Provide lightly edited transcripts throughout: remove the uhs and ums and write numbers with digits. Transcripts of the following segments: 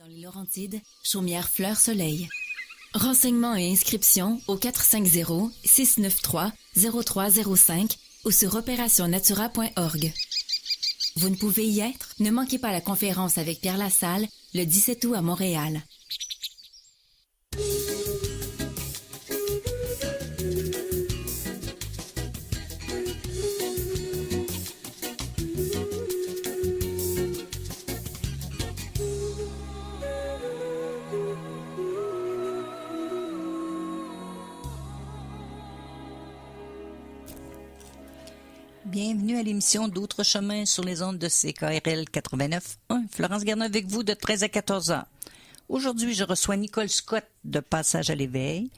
Dans les Laurentides, Chaumière Fleur Soleil. Renseignements et inscriptions au 450-693-0305 ou sur opérationnatura.org. Vous ne pouvez y être? Ne manquez pas la conférence avec Pierre Lassalle le 17 août à Montréal. Bienvenue à l'émission D'autres chemins sur les ondes de CKRL 89.1. Florence Garneau avec vous de 13 à 14 heures. Aujourd'hui, je reçois Nicole Scott de Passage à l'éveil,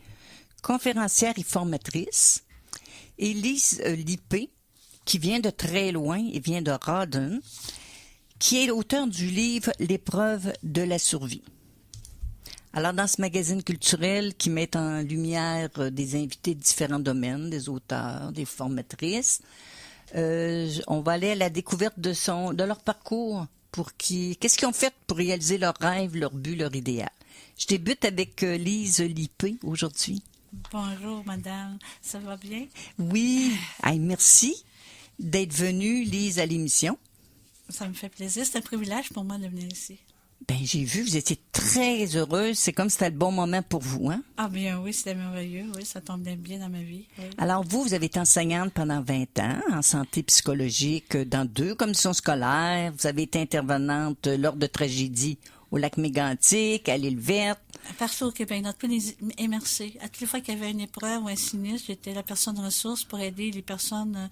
conférencière et formatrice, et Lise Lippé, qui vient de très loin et vient de Rawdon, qui est l'auteur du livre L'épreuve de la survie. Alors, dans ce magazine culturel qui met en lumière des invités de différents domaines, des auteurs, des formatrices, on va aller à la découverte de leur parcours qu'est-ce qu'ils ont fait pour réaliser leurs rêves, leurs buts, leur idéal. Je débute avec Lise Lippé aujourd'hui. Bonjour, madame. Ça va bien? Oui. Hey, merci d'être venue, Lise, à l'émission. Ça me fait plaisir. C'est un privilège pour moi de venir ici. Ben, j'ai vu, vous étiez très heureuse. C'est comme si c'était le bon moment pour vous, hein? Ah bien oui, c'était merveilleux. Oui, ça tombait bien dans ma vie. Oui. Alors, vous avez été enseignante pendant 20 ans en santé psychologique dans 2 commissions scolaires. Vous avez été intervenante lors de tragédies au lac Mégantic, à l'île Verte. Partout au Québec, dans tous les MRC. À toutes les fois qu'il y avait une épreuve ou un sinistre, j'étais la personne ressource pour aider les personnes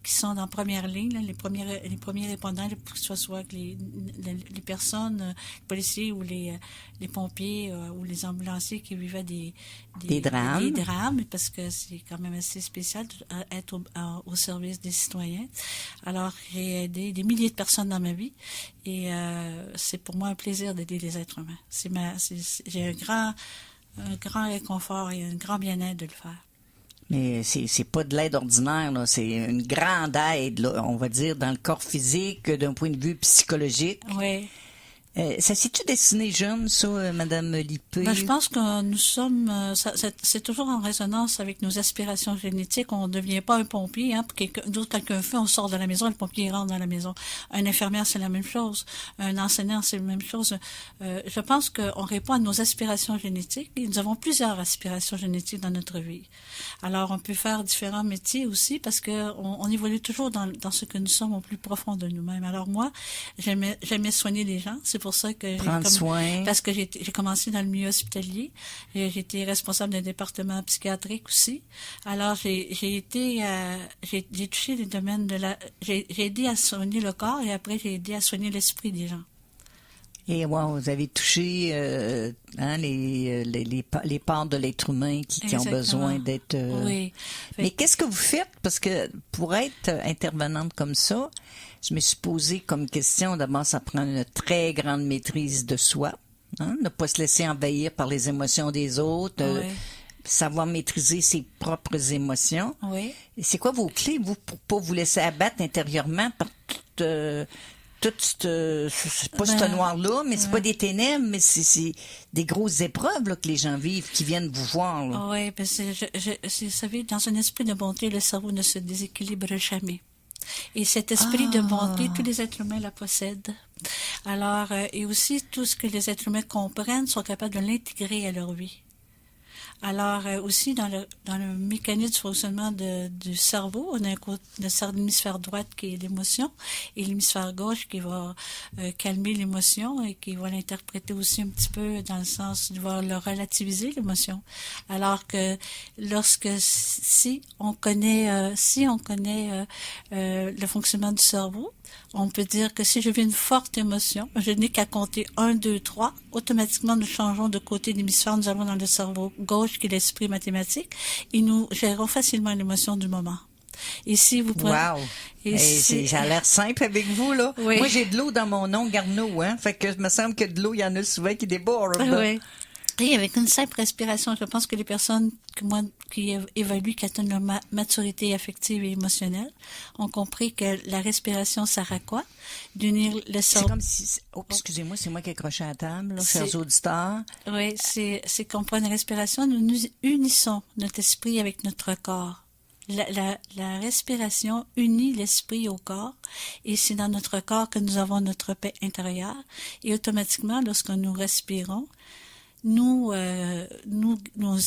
qui sont en première ligne, là, les premiers répondants, que ce soit les personnes, les policiers ou les pompiers ou les ambulanciers qui vivaient des drames, parce que c'est quand même assez spécial d'être au service des citoyens. Alors, j'ai aidé des milliers de personnes dans ma vie et c'est pour moi un plaisir d'aider les êtres humains. J'ai un grand réconfort et un grand bien-être de le faire. Mais c'est pas de l'aide ordinaire, là. C'est une grande aide, là, on va dire, dans le corps physique, d'un point de vue psychologique. Oui. Ça s'est-tu dessiné jeune, ça, Madame Lippé? Ben, je pense que nous sommes... c'est toujours en résonance avec nos aspirations génétiques. On ne devient pas un pompier. Hein. Quelqu'un fait, on sort de la maison, le pompier rentre dans la maison. Un infirmière, c'est la même chose. Un enseignant, c'est la même chose. Je pense qu'on répond à nos aspirations génétiques. Et nous avons plusieurs aspirations génétiques dans notre vie. Alors, on peut faire différents métiers aussi parce que on évolue toujours dans ce que nous sommes au plus profond de nous-mêmes. Alors moi, j'aimais soigner les gens. C'est pour ça que parce que j'ai commencé dans le milieu hospitalier. J'étais responsable d'un département psychiatrique aussi. Alors j'ai touché les domaines j'ai aidé à soigner le corps et après j'ai aidé à soigner l'esprit des gens. Et wow, vous avez touché les parts de l'être humain qui ont besoin d'être... Oui. Mais qu'est-ce que vous faites? Parce que pour être intervenante comme ça, je me suis posé comme question, d'abord, ça prend une très grande maîtrise de soi, hein? Ne pas se laisser envahir par les émotions des autres, savoir maîtriser ses propres émotions. Oui. Et c'est quoi vos clés, vous, pour pas vous laisser abattre intérieurement par c'est pas ce noir-là, mais c'est pas des ténèbres, mais c'est des grosses épreuves là, que les gens vivent, qui viennent vous voir. Là. Oui, parce que vous savez, dans un esprit de bonté, le cerveau ne se déséquilibre jamais. Et cet esprit de bonté, tous les êtres humains la possèdent. Alors, et aussi, tout ce que les êtres humains comprennent sont capables de l'intégrer à leur vie. Alors, aussi, dans le mécanisme de fonctionnement du cerveau, on a l'hémisphère droite qui est l'émotion et l'hémisphère gauche qui va calmer l'émotion et qui va l'interpréter aussi un petit peu dans le sens de voir le relativiser, l'émotion. Alors que si on connaît le fonctionnement du cerveau, on peut dire que si je vis une forte émotion, je n'ai qu'à compter 1, 2, 3. Automatiquement, nous changeons de côté de l'hémisphère. Nous allons dans le cerveau gauche, qui est l'esprit mathématique, et nous gérons facilement l'émotion du moment. Et si vous prenez... Wow! Ça a l'air simple avec vous, là. Oui. Moi, j'ai de l'eau dans mon nom, Garneau, hein. Fait que il me semble que de l'eau, il y en a souvent qui débordent. Oui. Et avec une simple respiration, je pense que les personnes qui évaluent, qui atteignent leur maturité affective et émotionnelle, ont compris que la respiration sert à quoi? D'unir le C'est cerveau. comme si... Oh, excusez-moi, c'est moi qui ai accroché à la table, là, chers auditeurs. Oui, c'est qu'on prend une respiration, nous unissons notre esprit avec notre corps. La respiration unit l'esprit au corps et c'est dans notre corps que nous avons notre paix intérieure et automatiquement, lorsque nous respirons, nous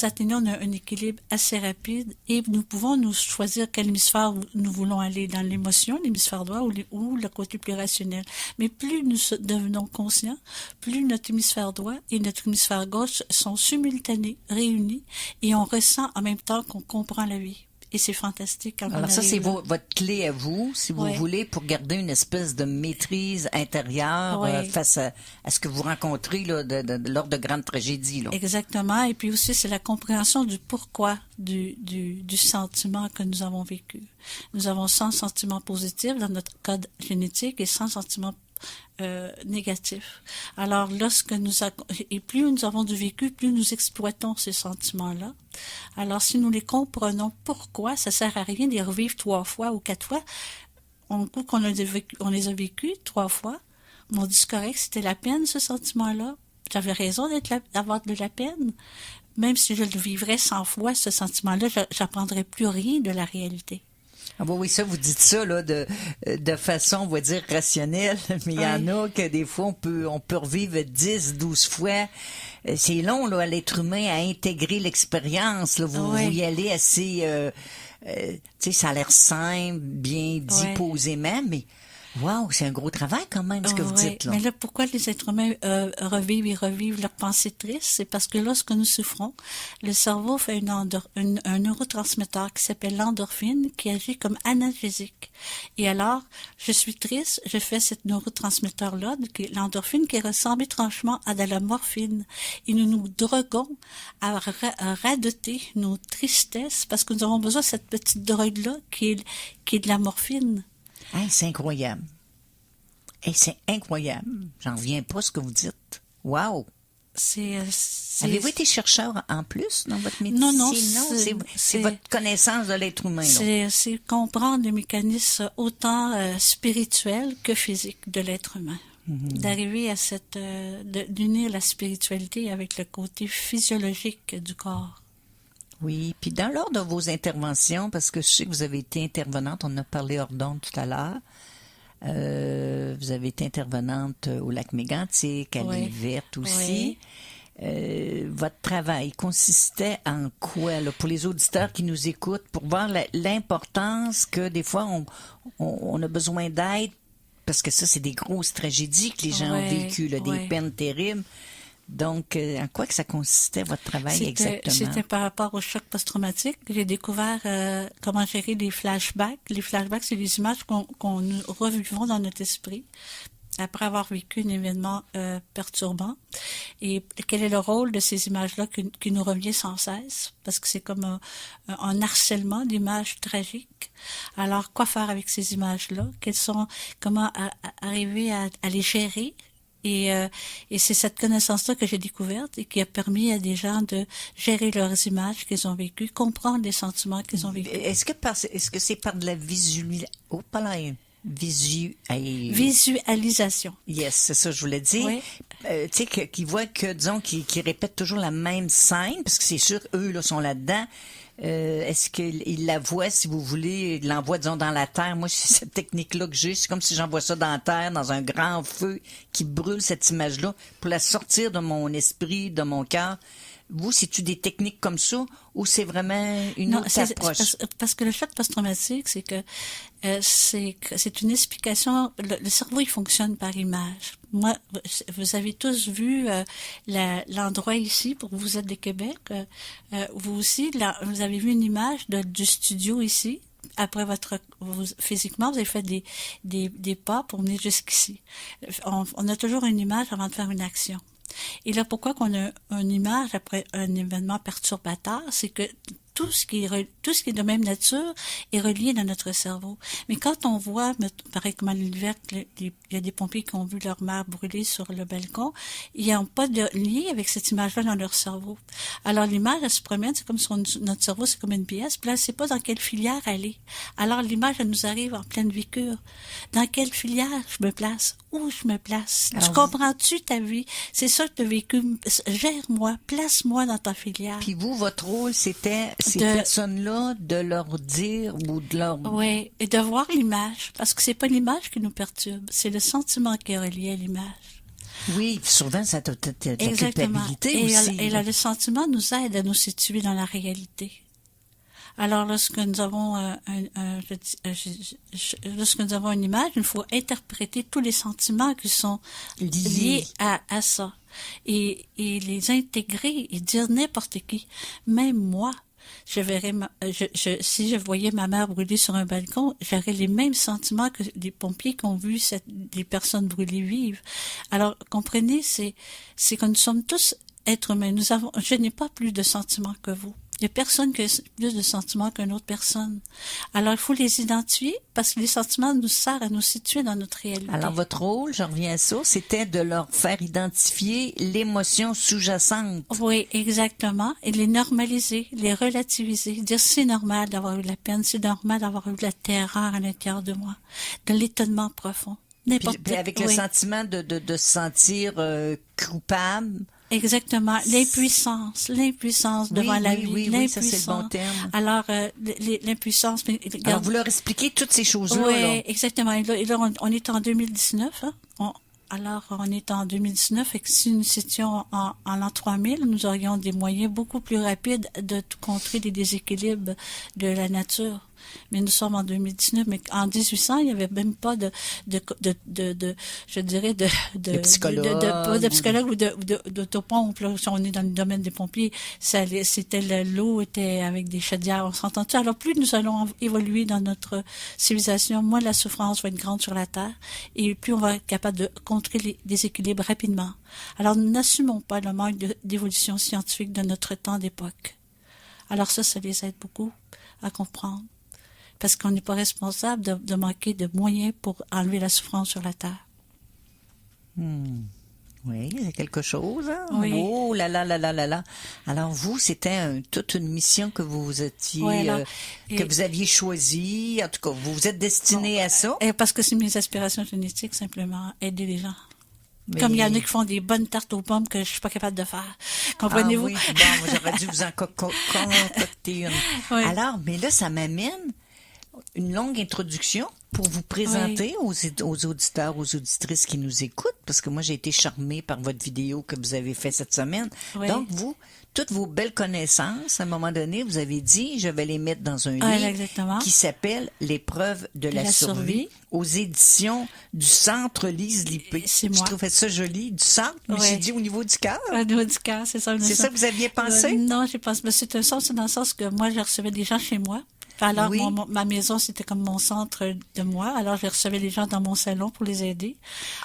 atteignons un équilibre assez rapide et nous pouvons nous choisir quel hémisphère nous voulons aller, dans l'émotion, l'hémisphère droit ou le côté plus rationnel. Mais plus nous devenons conscients, plus notre hémisphère droit et notre hémisphère gauche sont simultanés, réunis et on ressent en même temps qu'on comprend la vie. Et c'est fantastique quand on Alors ça, arrive c'est là. votre clé à vous, si vous voulez, pour garder une espèce de maîtrise intérieure face à ce que vous rencontrez là, lors de grandes tragédies. Là. Exactement. Et puis aussi, c'est la compréhension du pourquoi du sentiment que nous avons vécu. Nous avons 100 sentiments positifs dans notre code génétique et 100 sentiments négatifs. Alors, et plus nous avons du vécu, plus nous exploitons ces sentiments-là. Alors, si nous les comprenons pourquoi, ça sert à rien de les revivre 3 fois ou 4 fois. On les a vécus 3 fois. On dit c'est correct, c'était la peine, ce sentiment-là. J'avais raison d'avoir de la peine. Même si je le vivrais 100 fois, ce sentiment-là, j'apprendrais plus rien de la réalité. Ah oui, ça, vous dites ça là de façon, on va dire, rationnelle, mais il y en a que des fois, on peut revivre 10, 12 fois. C'est long, là, à l'être humain à intégrer l'expérience. Là. Vous y allez assez... tu sais, ça a l'air simple, bien dit posément, mais... Wow, c'est un gros travail quand même, ce que vous dites là. Mais là, pourquoi les êtres humains revivent leurs pensées tristes? C'est parce que lorsque nous souffrons, le cerveau fait un neurotransmetteur qui s'appelle l'endorphine, qui agit comme analgésique. Et alors, je suis triste, je fais cette neurotransmetteur-là, l'endorphine, qui ressemble étrangement à de la morphine. Et nous droguons à radoter nos tristesses parce que nous avons besoin de cette petite drogue-là qui est de la morphine. Hey, c'est incroyable. Hey, c'est incroyable. J'en reviens pas ce que vous dites. Wow. Avez-vous été chercheur en plus dans votre métier? Non, c'est votre connaissance de l'être humain. C'est comprendre les mécanismes autant spirituels que physiques de l'être humain. Mm-hmm. D'arriver à d'unir la spiritualité avec le côté physiologique du corps. Oui, puis dans l'ordre de vos interventions, parce que je sais que vous avez été intervenante, on en a parlé hors d'onde tout à l'heure, vous avez été intervenante au lac Mégantic, à l'île Verte aussi. Votre travail consistait en quoi, là, pour les auditeurs qui nous écoutent, pour voir l'importance que des fois on a besoin d'aide, parce que ça, c'est des grosses tragédies que les gens ont vécues, là, des peines terribles. Donc, en quoi que ça consistait, votre travail exactement? C'était par rapport au choc post-traumatique. J'ai découvert comment gérer les flashbacks. Les flashbacks, c'est les images qu'on revivons dans notre esprit après avoir vécu un événement perturbant. Et quel est le rôle de ces images-là qui nous revient sans cesse? Parce que c'est comme un harcèlement d'images tragiques. Alors, quoi faire avec ces images-là? Comment arriver à les gérer? Et c'est cette connaissance-là que j'ai découverte et qui a permis à des gens de gérer leurs images qu'ils ont vécues, comprendre les sentiments qu'ils ont vécus. Est-ce que c'est par de la visualisation? Yes, c'est ça que je voulais dire. Oui. Tu sais, qu'ils voient que, disons, qu'ils répètent toujours la même scène, parce que c'est sûr, eux, là, sont là-dedans. Est-ce qu'ils la voient, si vous voulez, ils l'envoient, disons, dans la terre? Moi, c'est cette technique-là que j'ai. C'est comme si j'envoie ça dans la terre, dans un grand feu qui brûle cette image-là, pour la sortir de mon esprit, de mon cœur. Vous, c'est-tu des techniques comme ça ou c'est vraiment une autre approche? Parce que le choc post-traumatique, c'est que c'est une explication. Le cerveau, il fonctionne par image. Moi, vous avez tous vu l'endroit ici, pour vous êtes de Québec. Vous aussi, vous avez vu une image du studio ici. Après physiquement, vous avez fait des pas pour venir jusqu'ici. On a toujours une image avant de faire une action. Et là, pourquoi qu'on a une image après un événement perturbateur, c'est que tout ce qui est de même nature est relié dans notre cerveau. Mais quand on voit, pareil comme à l'hiver, il y a des pompiers qui ont vu leur mère brûler sur le balcon, ils n'ont pas de lien avec cette image-là dans leur cerveau. Alors l'image, elle se promène, c'est comme si notre cerveau, c'est comme une pièce, puis là, elle ne sait pas dans quelle filière elle est. Alors l'image, elle nous arrive en pleine vécure. Dans quelle filière je me place? Où je me place? Alors, tu comprends-tu ta vie? C'est ça que tu as vécu. Gère-moi, place-moi dans ta filière. Puis vous, votre rôle, c'était ces De- personnes-là, de leur dire ou de leur... Oui, et de voir l'image, parce que c'est pas l'image qui nous perturbe, c'est le sentiment qui est relié à l'image. Oui, souvent, ça doit être de la Exactement. culpabilité aussi. Et le sentiment nous aide à nous situer dans la réalité. Alors, lorsque nous avons lorsque nous avons une image, il faut interpréter tous les sentiments qui sont liés à ça. Et les intégrer et dire n'importe qui. Même moi, je verrais si je voyais ma mère brûler sur un balcon, j'aurais les mêmes sentiments que les pompiers qui ont vu des personnes brûler vives. Alors, comprenez, c'est que nous sommes tous êtres humains. Je n'ai pas plus de sentiments que vous. Il n'y a personne qui a plus de sentiments qu'une autre personne. Alors, il faut les identifier parce que les sentiments nous servent à nous situer dans notre réalité. Alors, votre rôle, j'en reviens à ça, c'était de leur faire identifier l'émotion sous-jacente. Oui, exactement. Et les normaliser, les relativiser. Dire c'est normal d'avoir eu de la peine, c'est normal d'avoir eu de la terreur à l'intérieur de moi, de l'étonnement profond. Puis avec le sentiment de se sentir coupable. Exactement, l'impuissance devant la vie, oui, l'impuissance. ça c'est le bon terme. Alors l'impuissance. Alors vous leur expliquez toutes ces choses-là. Oui, là. exactement. Et là, on est en 2019. Hein? Alors, on est en 2019 et que si nous étions en l'an 3000, nous aurions des moyens beaucoup plus rapides de contrer les déséquilibres de la nature. Mais nous sommes en 2019, mais en 1800, il n'y avait même pas de psychologue. De psychologue ou d'autopompe, là. Si on est dans le domaine des pompiers, l'eau était avec des chaudières, on s'entend-tu? Alors, plus nous allons évoluer dans notre civilisation, moins la souffrance va être grande sur la Terre, et plus on va être capable de contrer les déséquilibres rapidement. Alors, nous n'assumons pas le manque d'évolution scientifique de notre temps d'époque. Alors ça les aide beaucoup à comprendre. Parce qu'on n'est pas responsable de manquer de moyens pour enlever la souffrance sur la Terre. Oui, c'est quelque chose. Hein? Oui. Oh là là là là là là. Alors vous, c'était toute une mission que vous étiez, que vous aviez choisie. En tout cas, vous vous êtes destiné à ça. Parce que c'est mes aspirations génétiques, simplement, aider les gens. Mais... Comme il y en a qui font des bonnes tartes aux pommes que je suis pas capable de faire. Comprenez-vous? Ah oui, bon, j'aurais dû vous en concocter une. Oui. Alors, mais là, ça m'amène une longue introduction pour vous présenter aux auditeurs, aux auditrices qui nous écoutent, parce que moi, j'ai été charmée par votre vidéo que vous avez fait cette semaine. Oui. Donc, vous, toutes vos belles connaissances, à un moment donné, vous avez dit, je vais les mettre dans un livre qui s'appelle « L'épreuve de la survie » aux éditions du Centre Lise Lippé. C'est moi. Je trouvais ça joli, du centre, mais j'ai dit au niveau du cœur. Au niveau du cœur, c'est ça. C'est ça que vous aviez pensé? Non, j'ai pensé, mais c'est un sens, c'est dans le sens que moi, je recevais des gens chez moi. Alors, ma maison, c'était comme mon centre de moi. Alors, je recevais les gens dans mon salon pour les aider.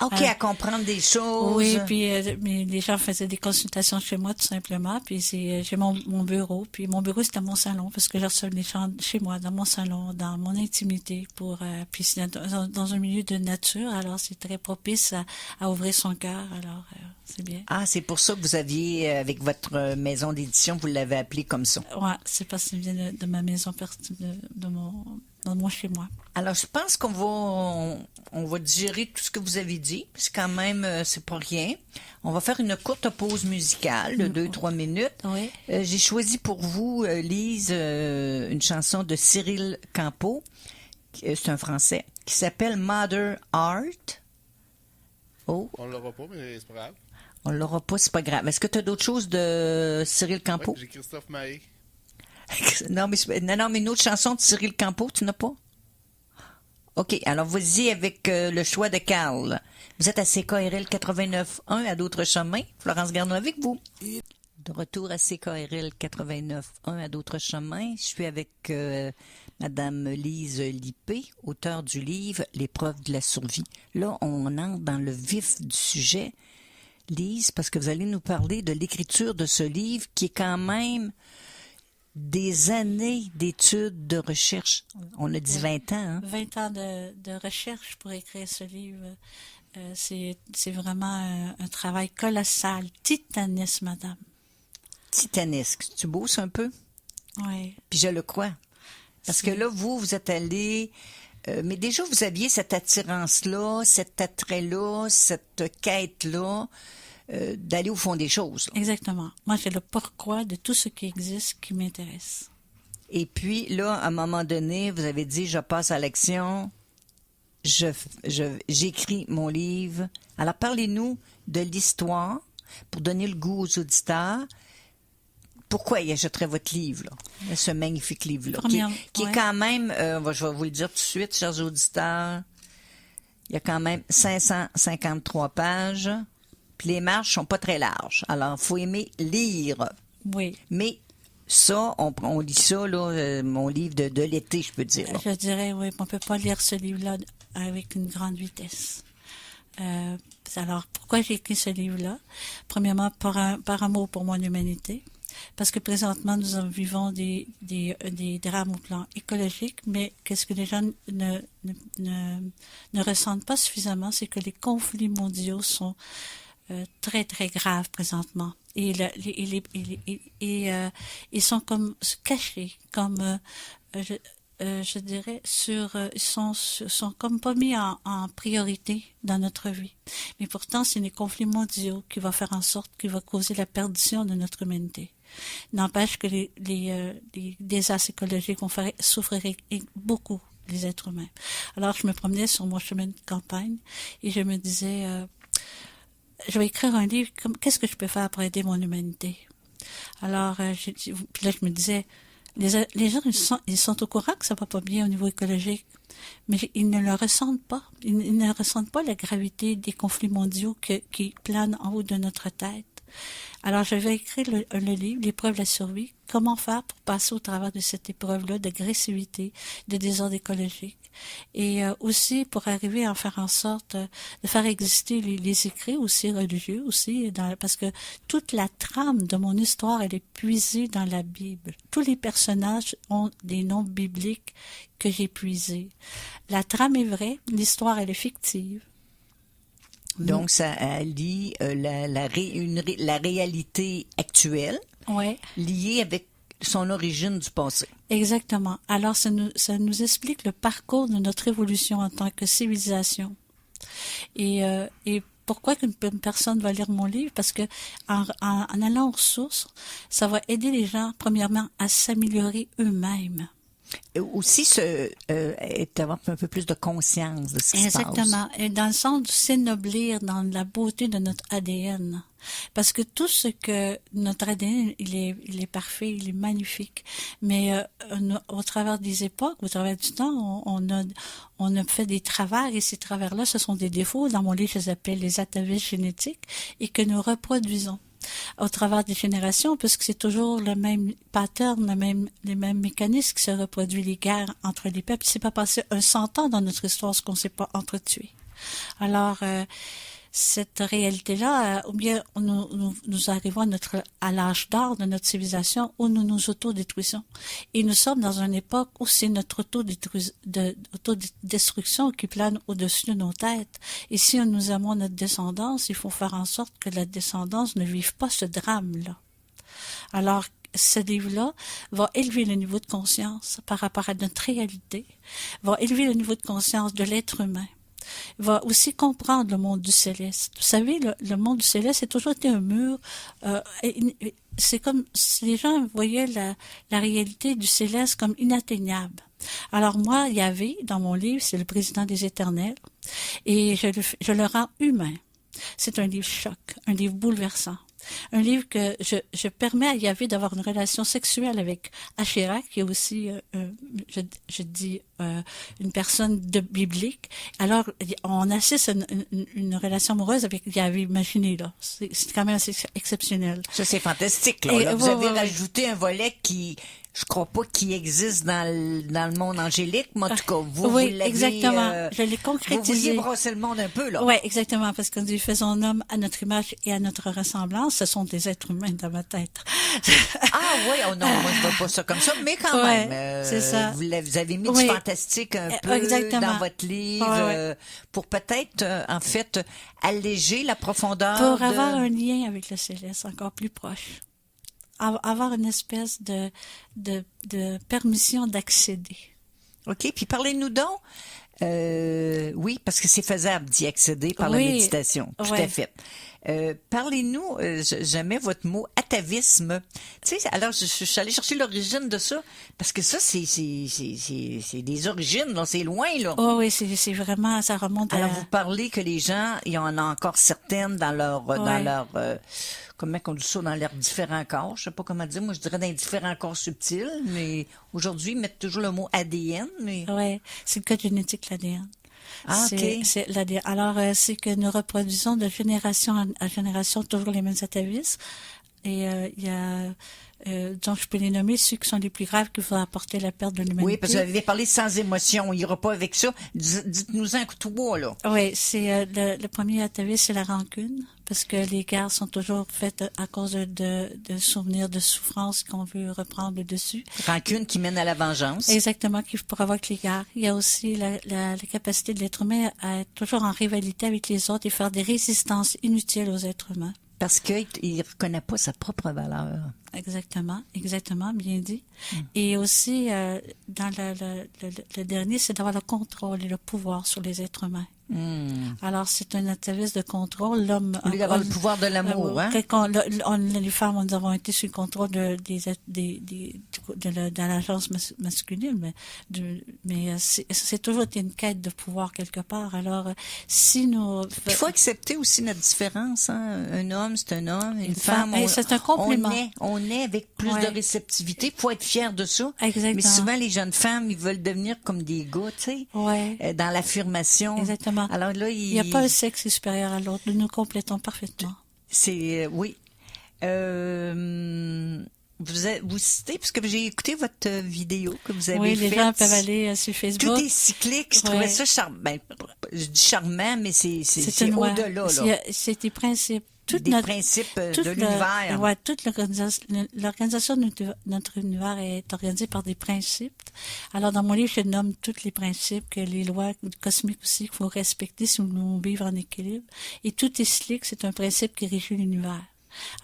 OK, à comprendre des choses. Oui, puis mais les gens faisaient des consultations chez moi, tout simplement. Puis j'ai mon bureau. Puis mon bureau, c'était mon salon, parce que je recevais les gens chez moi, dans mon salon, dans mon intimité. Puis c'est dans un milieu de nature. Alors, c'est très propice à ouvrir son cœur. Alors, c'est bien. Ah, c'est pour ça que vous aviez, avec votre maison d'édition, vous l'avez appelé comme ça. Oui, c'est parce que ça vient de ma maison de mon chez moi. Alors, je pense on va digérer tout ce que vous avez dit, parce que quand même, c'est pas rien. On va faire une courte pause musicale de 2-3 minutes. Oui. J'ai choisi pour vous, Lise, une chanson de Cyril Campeau, c'est un Français, qui s'appelle Mother Heart. Oh. On l'aura pas, mais c'est pas grave. On l'aura pas, c'est pas grave. Est-ce que tu as d'autres choses de Cyril Campeau? Oui, j'ai Christophe Maé. Non, mais une autre chanson de Cyril Campeau, tu n'as pas? OK, alors vas-y avec le choix de Carl. Vous êtes à CKRL 89.1 à d'autres chemins. Florence Garneau avec vous. De retour à CKRL 89.1 à d'autres chemins. Je suis avec Madame Lise Lippé, auteure du livre « L'épreuve de la survie ». Là, on entre dans le vif du sujet, Lise, parce que vous allez nous parler de l'écriture de ce livre qui est quand même des années d'études, de recherche. On a dit 20 ans, hein? 20 ans de recherche pour écrire ce livre. C'est vraiment un travail colossal, titanesque, madame. Titanesque. Tu bosses un peu? Oui. Puis je le crois. Parce que là, vous êtes allé... mais déjà, vous aviez cette attirance-là, cet attrait-là, cette quête-là d'aller au fond des choses. Là. Exactement. Moi, c'est le pourquoi de tout ce qui existe qui m'intéresse. Et puis, là, à un moment donné, vous avez dit, je passe à l'action, j'écris mon livre. Alors, parlez-nous de l'histoire pour donner le goût aux auditeurs. Pourquoi ils achèteraient votre livre, là, ce magnifique livre-là, qui est quand même, je vais vous le dire tout de suite, chers auditeurs, il y a quand même 553 pages, puis les marges sont pas très larges. Alors, il faut aimer lire. Oui. Mais ça, on lit ça, là, mon livre de l'été, je peux dire. Là. Je dirais, oui, on peut pas lire ce livre-là avec une grande vitesse. Alors, pourquoi j'ai écrit ce livre-là? Premièrement, par amour pour mon humanité. Parce que présentement, nous vivons des drames au plan écologique, mais qu'est-ce que les gens ne ressentent pas suffisamment, c'est que les conflits mondiaux sont très, très graves présentement. Et ils sont comme cachés, comme, je dirais, ils sont comme pas mis en priorité dans notre vie. Mais pourtant, c'est les conflits mondiaux qui vont faire en sorte, qui vont causer la perdition de notre humanité. N'empêche que les désastres écologiques vont faire souffrir beaucoup les êtres humains. Alors, je me promenais sur mon chemin de campagne et je me disais, je vais écrire un livre, qu'est-ce que je peux faire pour aider mon humanité? Alors, puis là, je me disais, les gens, ils sont au courant que ça va pas bien au niveau écologique, mais ils ne le ressentent pas. Ils ne ressentent pas la gravité des conflits mondiaux qui planent en haut de notre tête. Alors, je vais écrire le livre, l'épreuve de la survie, comment faire pour passer au travers de cette épreuve-là d'agressivité, de désordre écologique, et aussi pour arriver à faire en sorte de faire exister les écrits aussi religieux aussi, parce que toute la trame de mon histoire, elle est puisée dans la Bible. Tous les personnages ont des noms bibliques que j'ai puisés. La trame est vraie, l'histoire, elle est fictive. Donc, ça allie la réalité actuelle, ouais, liée avec son origine du passé. Exactement. Alors, ça nous explique le parcours de notre évolution en tant que civilisation. Et pourquoi qu'une personne va lire mon livre? Parce que en allant aux sources, ça va aider les gens, premièrement, à s'améliorer eux-mêmes. Aussi, avoir un peu plus de conscience de ce qui se passe. Exactement. Et dans le sens de s'énoblir dans la beauté de notre ADN. Parce que tout ce que notre ADN, il est parfait, il est magnifique. Mais au travers des époques, au travers du temps, on a fait des travers, et ces travers-là, ce sont des défauts. Dans mon livre, je les appelle les atavismes génétiques, et que nous reproduisons au travers des générations, puisque c'est toujours le même pattern, les mêmes mécanismes qui se reproduisent, les guerres entre les peuples. Il s'est pas passé 100 ans dans notre histoire ce qu'on s'est pas entretué. Alors, cette réalité-là, ou bien nous arrivons à l'âge d'or de notre civilisation où nous nous autodétruisons. Et nous sommes dans une époque où c'est notre autodestruction qui plane au-dessus de nos têtes. Et si nous aimons notre descendance, il faut faire en sorte que la descendance ne vive pas ce drame-là. Alors, ce livre-là va élever le niveau de conscience par rapport à notre réalité, va élever le niveau de conscience de l'être humain, va aussi comprendre le monde du céleste. Vous savez, le monde du céleste a toujours été un mur. C'est comme si les gens voyaient la réalité du céleste comme inatteignable. Alors moi, Yahvé, dans mon livre, c'est le président des éternels, et je le rends humain. C'est un livre choc, un livre bouleversant. Un livre que je permets à Yahvé d'avoir une relation sexuelle avec Asherah, qui est aussi, je dis, une personne biblique. Alors, on assiste à une relation amoureuse avec Yahvé, imaginez, là. C'est quand même assez exceptionnel. Ça, c'est fantastique, là. Là, vous avez rajouté un volet qui je crois pas qu'il existe dans le monde angélique, mais en tout cas, vous l'avez... exactement. Je l'ai Vous concrétisé. vouliez brosser le monde un peu, là. Oui, exactement, parce qu'on dit faisons homme à notre image et à notre ressemblance. Ce sont des êtres humains dans ma tête. Ah oui, oh non, moi je vois pas ça comme ça, mais quand Ouais, même, c'est ça. vous avez mis du Oui. fantastique un peu Exactement. dans votre livre Ouais. pour peut-être, en fait, alléger la profondeur Pour de... avoir un lien avec le céleste encore plus proche. Avoir une espèce de permission d'accéder. OK, puis parlez-nous donc. Oui, parce que c'est faisable d'y accéder par la Oui, méditation. Tout ouais. à fait. Parlez-nous, j'aimais votre mot atavisme. Tu sais, alors je suis allée chercher l'origine de ça, parce que ça, c'est des origines, là, c'est loin, là. Oh oui, c'est vraiment, ça remonte Alors, à... vous parlez que les gens, il y en a encore certaines dans leur, comment on dit ça, dans leurs différents corps. Je sais pas comment dire. Moi, je dirais dans les différents corps subtils, mais aujourd'hui, ils mettent toujours le mot ADN, mais... Oui, c'est le code génétique, l'ADN. Ah, OK. C'est l'ADN. Alors, c'est que nous reproduisons de génération en génération toujours les mêmes atavismes. Et il y a... donc, je peux les nommer ceux qui sont les plus graves qui vont apporter la perte de l'humanité. Oui, parce que vous avez parlé sans émotion. Il n'y aura pas avec ça. Dites-nous un coup de bois, là. Oui, c'est le premier atavisme, c'est la rancune, parce que les guerres sont toujours faites à cause de souvenirs de souffrance qu'on veut reprendre le dessus. Rancune qui mène à la vengeance. Exactement, qui provoque les guerres. Il y a aussi la capacité de l'être humain à être toujours en rivalité avec les autres et faire des résistances inutiles aux êtres humains. Parce qu'il ne reconnaît pas sa propre valeur. Exactement, bien dit. Et aussi, dans le dernier, c'est d'avoir le contrôle et le pouvoir sur les êtres humains. Alors, c'est un atavisme de contrôle. L'homme... Au lieu d'avoir le pouvoir de l'amour, hein? Les femmes, nous avons été sous le contrôle de l'agence masculine, mais c'est toujours été une quête de pouvoir quelque part. Alors, si nous... Il faut accepter aussi notre différence, hein? Un homme, c'est un homme, une femme, c'est un complément. On est avec plus de réceptivité. Il faut être fier de ça. Exactement. Mais souvent, les jeunes femmes, ils veulent devenir comme des gars, tu sais, dans l'affirmation. Exactement. Alors là, il n'y a pas un sexe supérieur à l'autre. Nous nous complétons parfaitement. C'est oui. Vous citez, parce que j'ai écouté votre vidéo que vous avez faite. Oui, les gens peuvent aller sur Facebook. Tout est cyclique. Je trouvais ça charmant. Ben, je dis charmant, mais c'est au-delà, là. C'est des principes. Principes de l'univers. Oui, toute l'organisation de notre univers est organisée par des principes. Alors, dans mon livre, je nomme tous les principes, que les lois cosmiques aussi qu'il faut respecter si nous voulons vivre en équilibre. Et tout est cyclique, c'est un principe qui régit l'univers.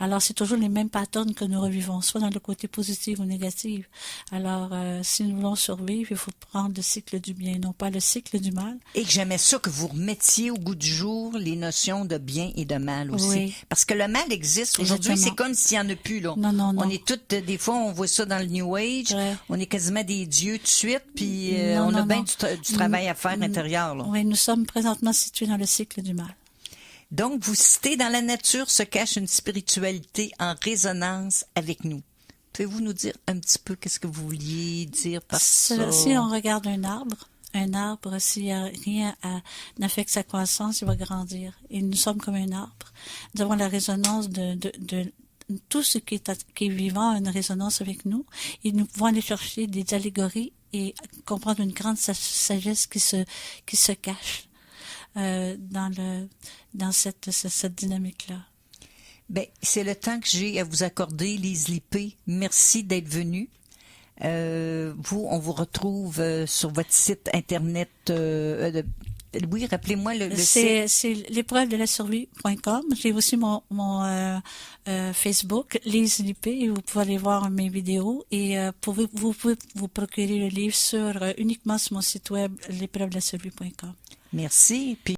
Alors, c'est toujours les mêmes patterns que nous revivons, soit dans le côté positif ou négatif. Alors, si nous voulons survivre, il faut prendre le cycle du bien, non pas le cycle du mal. Et que j'aimais ça que vous remettiez au goût du jour les notions de bien et de mal aussi. Oui. Parce que le mal existe. Aujourd'hui, c'est comme s'il n'y en a plus, là. Non. On est toutes, des fois, on voit ça dans le New Age. Ouais. On est quasiment des dieux tout de suite, puis on a bien du travail à faire intérieur, là. Oui, nous sommes présentement situés dans le cycle du mal. Donc, vous citez, dans la nature se cache une spiritualité en résonance avec nous. Pouvez-vous nous dire un petit peu qu'est-ce que vous vouliez dire par ça? Si on regarde un arbre, s'il n'y a rien n'affecte sa croissance, il va grandir. Et nous sommes comme un arbre. Nous avons la résonance de tout ce qui est vivant a une résonance avec nous. Et nous pouvons aller chercher des allégories et comprendre une grande sagesse qui se cache. Dans cette dynamique-là. Ben, c'est le temps que j'ai à vous accorder, Lise Lippé. Merci d'être venue. On vous retrouve sur votre site internet. Oui, rappelez-moi le site. C'est l'épreuve de la survie.com. J'ai aussi mon Facebook, Lise Lippé, et vous pouvez aller voir mes vidéos et vous pouvez vous procurer le livre uniquement sur mon site web, l'épreuve de la survie.com. Merci. Puis